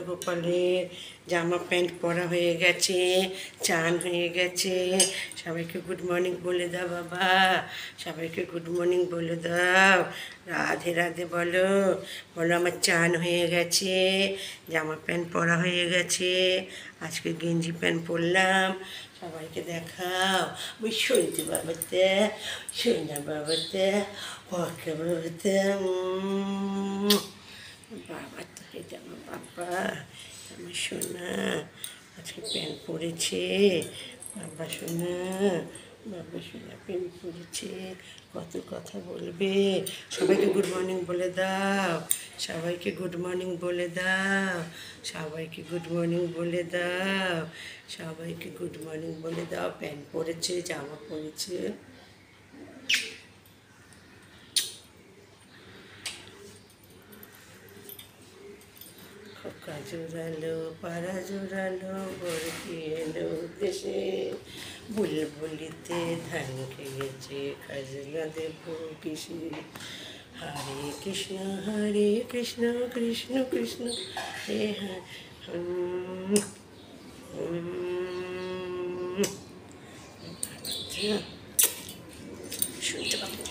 গোপালের জামা প্যান্ট পরা হয়ে গেছে, চান হয়ে গেছে। সবাইকে গুড মর্নিং বলে দাও বাবা, সবাইকে গুড মর্নিং বলে দাও। রাধে রাধে বলো, বলো আমার চান হয়ে গেছে, জামা প্যান্ট পরা হয়ে গেছে, আজকে গেঞ্জি প্যান্ট পরলাম। সবাইকে দেখাও, ওই সইতে বাবাতে, সইনা বাবাতে, ওকে বাবাতে। বাবা তো এটা আমার বাবা, আমার সোনা, আজকে প্যান্ট পরেছে বাবা সোনা, বাবা সোনা প্যান্ট পরেছে। কত কথা বলবে। সবাইকে গুড মর্নিং বলে দাও, সবাইকে গুড মর্নিং বলে দাও, সবাইকে গুড মর্নিং বলে দাও, সবাইকে গুড মর্নিং বলে দাও। প্যান্ট পরেছে, জামা পরেছে। খোকা জোড়ালো, পাড়া জোড়ালো, বরকি এলো দেশে, বুলবুলিতে ধান খেয়েছে, খাজনা দেব কিসে। হরে কৃষ্ণ কৃষ্ণ কৃষ্ণ হে হরে। শুনতে পাবো।